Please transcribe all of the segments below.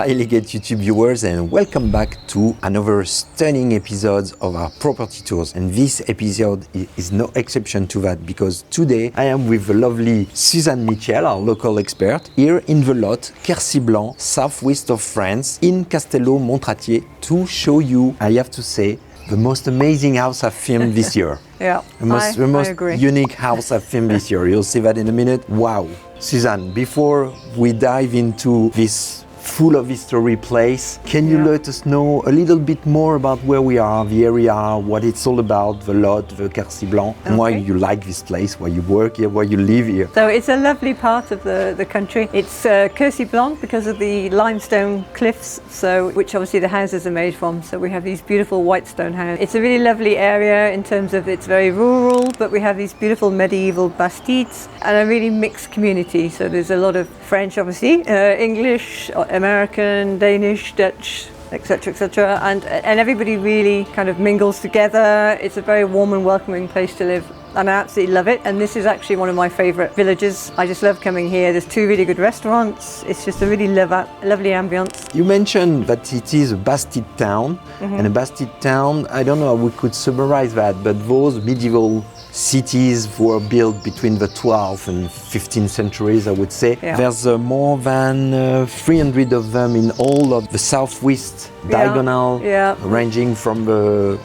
Hi Leggett YouTube viewers, and welcome back to another stunning episode of our property tours. And this episode is no exception to that, because today I am with the lovely Suzanne Michel, our local expert, here in the lot Quercy Blanc, southwest of France, in Castello-Montratier, to show you, I have to say, the most amazing house I've filmed this year. Yeah, the most agree. unique house I've filmed this year. You'll see that in a minute. Wow. Suzanne, before we dive into this full of history place, can you let us know a little bit more about where we are, the area, what it's all about, the lot, the Quercy Blanc, and why you like this place, why you work here, why you live here? So it's a lovely part of the country. It's Quercy Blanc because of the limestone cliffs, which obviously the houses are made from. So we have these beautiful white stone houses. It's a really lovely area in terms of it's very rural, but we have these beautiful medieval bastides and a really mixed community. So there's a lot of French, obviously, English, American, Danish, Dutch, etc., and everybody really kind of mingles together. It's a very warm and welcoming place to live, and I absolutely love it. And this is actually one of my favourite villages. I just love coming here. There's two really good restaurants. It's just a really lovely ambience. You mentioned that it is a bastide town, and a bastide town, I don't know how we could summarize that, but those medieval cities were built between the 12th and 15th centuries, I would say. Yeah. There's more than 300 of them in all of the southwest diagonal, ranging from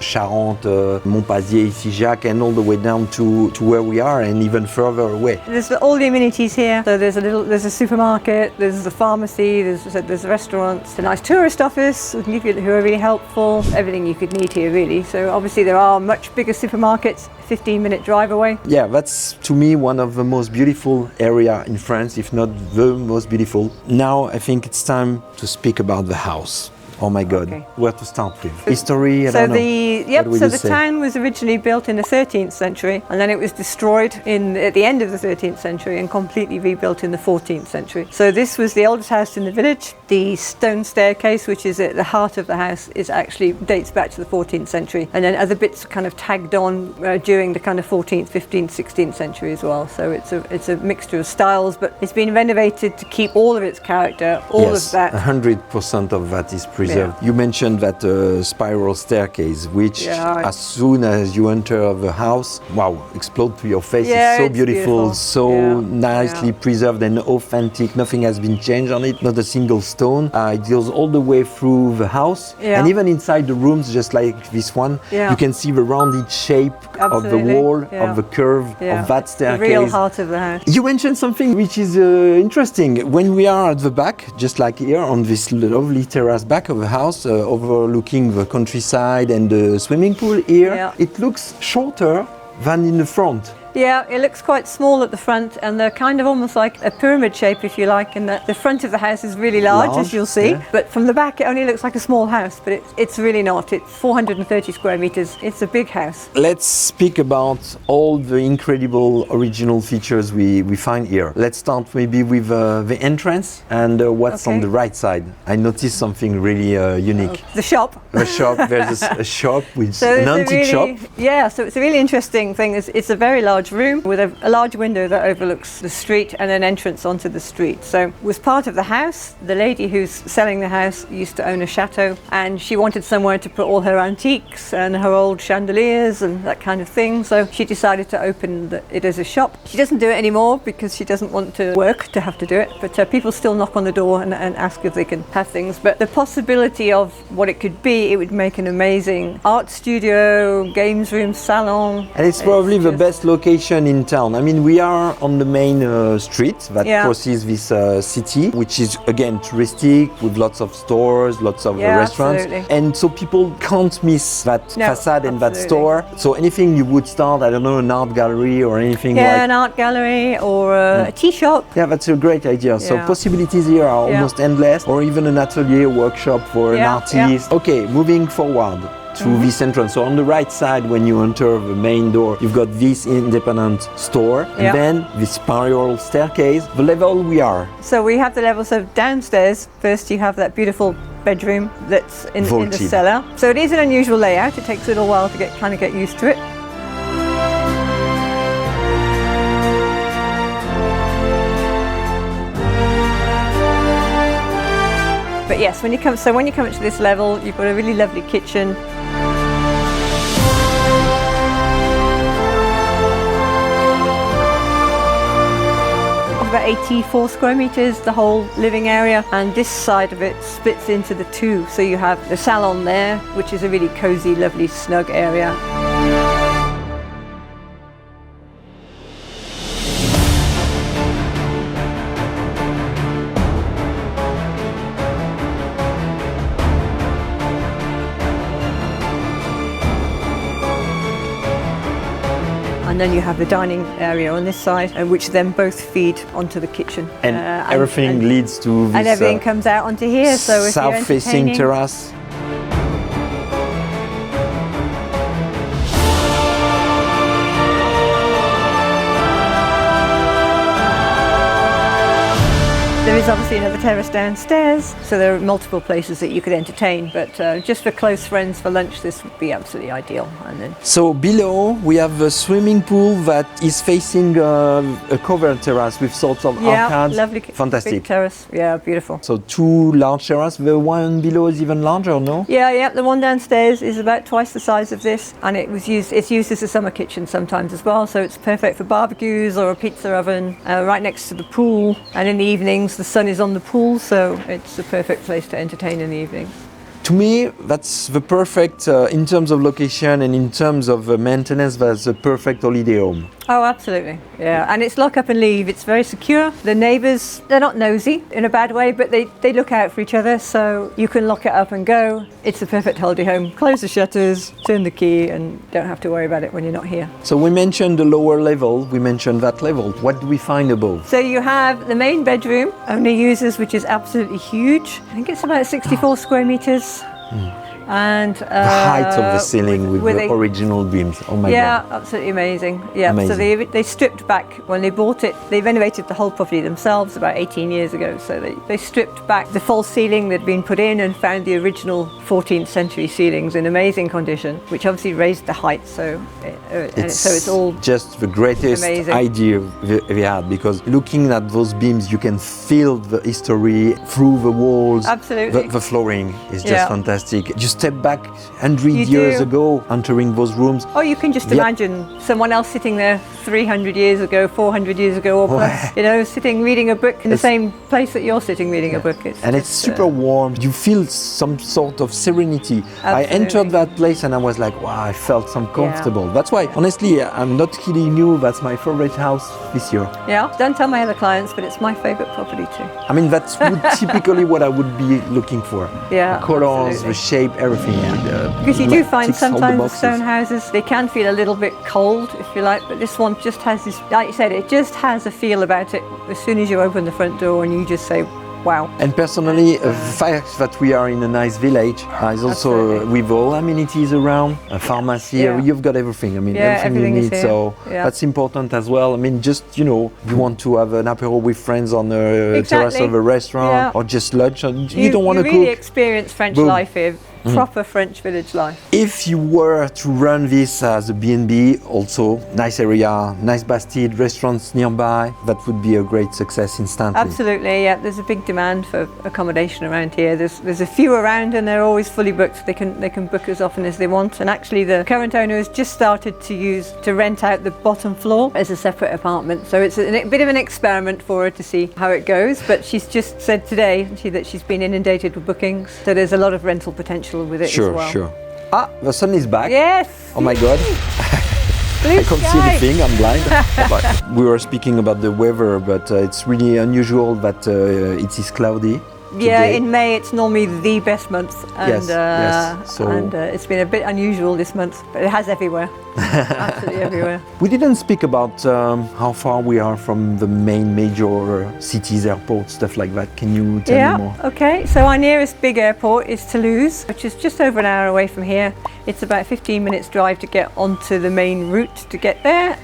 Charente, Montpazier, Figeac, and all the way down to where we are, and even further away. There's all the amenities here. So there's a supermarket, there's a pharmacy, there's restaurants, a nice tourist office who are really helpful. Everything you could need here, really. So obviously there are much bigger supermarkets, 15-minute drive away. Yeah, that's to me one of the most beautiful area in France, if not the most beautiful. Now I think it's time to speak about the house. Oh my God, where to start with? History, I don't know. So the town was originally built in the 13th century, and then it was destroyed at the end of the 13th century and completely rebuilt in the 14th century. So this was the oldest house in the village. The stone staircase, which is at the heart of the house, dates back to the 14th century. And then other bits kind of tagged on during the kind of 14th, 15th, 16th century as well. So it's a mixture of styles, but it's been renovated to keep all of its character, all of that. 100% of that is preserved. Yeah. You mentioned that spiral staircase, which as soon as you enter the house, wow, explode to your face. It's so beautiful, so nicely preserved and authentic. Nothing has been changed on it, not a single stone. It goes all the way through the house, and even inside the rooms, just like this one, you can see the rounded shape of the wall, of the curve of that staircase. The real heart of the house. You mentioned something which is interesting. When we are at the back, just like here on this lovely terrace back of the house, overlooking the countryside and the swimming pool here, it looks shorter than in the front. Yeah, it looks quite small at the front, and they're kind of almost like a pyramid shape, if you like, and the front of the house is really large, as you'll see. Yeah. But from the back, it only looks like a small house, but it's really not. It's 430 square meters. It's a big house. Let's speak about all the incredible original features we find here. Let's start maybe with the entrance and what's on the right side. I noticed something really unique. The shop. The shop. There's a shop with an antique shop. Yeah, so it's a really interesting thing. It's a very large room with a large window that overlooks the street and an entrance onto the street. So was part of the house. The lady who's selling the house used to own a chateau, and she wanted somewhere to put all her antiques and her old chandeliers and that kind of thing. So she decided to open it as a shop. She doesn't do it anymore because she doesn't want to work to have to do it, but people still knock on the door and ask if they can have things. But the possibility of what it could be, it would make an amazing art studio, games room, salon. And it's probably the best location in town. I mean, we are on the main street that crosses this city, which is again touristic, with lots of stores, lots of restaurants. Absolutely. And so people can't miss that facade and that store. So anything you would start, I don't know, an art gallery or anything like an art gallery or a tea shop. Yeah, that's a great idea. So possibilities here are almost endless, or even an atelier workshop for an artist. Okay, moving forward to this entrance. So on the right side, when you enter the main door, you've got this independent store, and then this spiral staircase. The level we are. So we have the levels of downstairs. First, you have that beautiful bedroom that's in the cellar. So it is an unusual layout. It takes a little while to get used to it. But yes, when you come up to this level, you've got a really lovely kitchen. About 84 square meters, the whole living area, and this side of it splits into the two. So you have the salon there, which is a really cozy, lovely, snug area. And then you have the dining area on this side, which then both feed onto the kitchen. And everything leads to this, and everything comes out onto here. So if you're south-facing terrace. There is obviously another terrace downstairs, so there are multiple places that you could entertain, but just for close friends for lunch, this would be absolutely ideal. And then So below we have a swimming pool that is facing a covered terrace with sorts of arcades. Lovely, Fantastic. big terrace. Yeah, beautiful. So two large terraces. The one below is even larger, no? Yeah. The one downstairs is about twice the size of this, and it's used as a summer kitchen sometimes as well. So it's perfect for barbecues or a pizza oven. Right next to the pool, and in the evenings the sun is on the pool, so it's the perfect place to entertain in the evening. To me, that's the perfect, in terms of location and in terms of maintenance, that's the perfect holiday home. Oh, absolutely. Yeah, and it's lock up and leave. It's very secure. The neighbours, they're not nosy in a bad way, but they look out for each other, so you can lock it up and go. It's the perfect holiday home. Close the shutters, turn the key, and don't have to worry about it when you're not here. So we mentioned the lower level, we mentioned that level. What do we find above? So you have the main bedroom, only users, which is absolutely huge. I think it's about 64 square metres. And The height of the ceiling with the original beams. Oh my God. Yeah, absolutely amazing. Yeah, Amazing. So they stripped back when they bought it. They renovated the whole property themselves about 18 years ago. So they stripped back the false ceiling that had been put in and found the original 14th century ceilings in amazing condition, which obviously raised the height. So it's all just the greatest amazing. idea we had, because looking at those beams, you can feel the history through the walls. Absolutely. The flooring is just fantastic. You step back 100 You years do. ago, entering those rooms. Oh, you can just imagine someone else sitting there 300 years ago, 400 years ago, or plus, sitting reading a book in the same place that you're sitting reading a book. It's super warm. You feel some sort of serenity. Absolutely. I entered that place and I was like, wow, I felt some comfortable. That's why, honestly, I'm not kidding you, that's my favorite house this year. Yeah, don't tell my other clients, but it's my favorite property too. I mean, that's typically what I would be looking for. Yeah, the colors, absolutely. the shape, everything. Because you do find ticks all the sometimes with boxes. stone houses, they can feel a little bit cold, if you like, but this one just has this, like you said, it just has a feel about it as soon as you open the front door and you just say, wow. And personally, the fact that we are in a nice village is also with all amenities around, a pharmacy, you've got everything. I mean, everything you need. So that's important as well. I mean, just, you want to have an apéro with friends on the terrace of a restaurant or just lunch. You don't want to really cook. experience French life here. Proper French village life. If you were to run this as a B&B, also nice area, nice Bastide, restaurants nearby, that would be a great success instantly. Absolutely, yeah. There's a big demand for accommodation around here. There's a few around and they're always fully booked. They can book as often as they want. And actually, the current owner has just started to rent out the bottom floor as a separate apartment. So it's a bit of an experiment for her to see how it goes. But she's just said today that she's been inundated with bookings. So there's a lot of rental potential with it as well. Sure. Ah, the sun is back. Yes. Oh my God. I can't see anything, I'm blind. But we were speaking about the weather, but it's really unusual that it is cloudy. Yeah, today. in May it's normally the best month, and So it's been a bit unusual this month, but it has everywhere, absolutely everywhere. we didn't speak about how far we are from the main major cities, airports, stuff like that. Can you tell me more? Okay. So our nearest big airport is Toulouse, which is just over an hour away from here. It's about 15 minutes drive to get onto the main route to get there.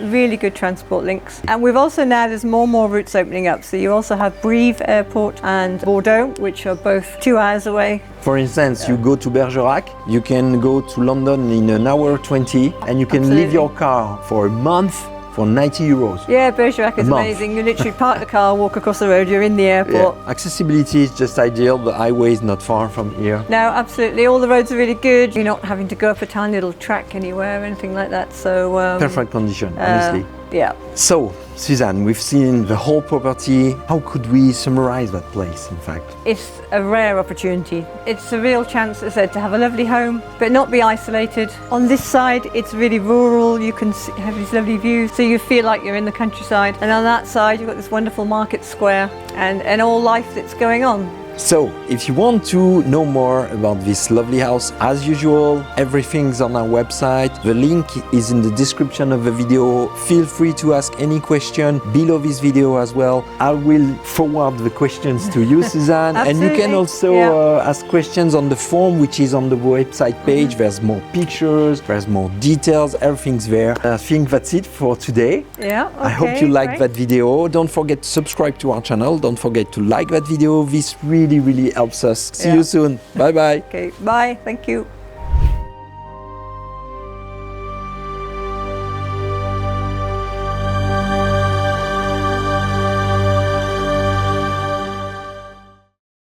Really good transport links, and we've also there's more and more routes opening up. So you also have Brive Airport and Bordeaux, which are both 2 hours away. For instance, you go to Bergerac, you can go to London in an hour 20, and you can leave your car for a month for 90 euros. Yeah, Bergerac is A month. amazing. You literally park the car, walk across the road, you're in the airport. Yeah. Accessibility is just ideal. The highway is not far from here. No, absolutely. All the roads are really good. You're not having to go up a tiny little track anywhere or anything like that. So Perfect condition, honestly. Yeah. So, Suzanne, we've seen the whole property. How could we summarize that place, in fact? It's a rare opportunity. It's a real chance, as I said, to have a lovely home, but not be isolated. On this side, it's really rural. You can have these lovely views, so you feel like you're in the countryside. And on that side, you've got this wonderful market square and all life that's going on. So, if you want to know more about this lovely house, as usual, everything's on our website. The link is in the description of the video. Feel free to ask any question below this video as well. I will forward the questions to you, Suzanne. And you can also ask questions on the form, which is on the website page. There's more pictures, there's more details, everything's there. I think that's it for today. Yeah, okay, I hope you liked that video. Don't forget to subscribe to our channel. Don't forget to like that video. This really helps us. See you soon. Bye bye. Okay, bye. Thank you.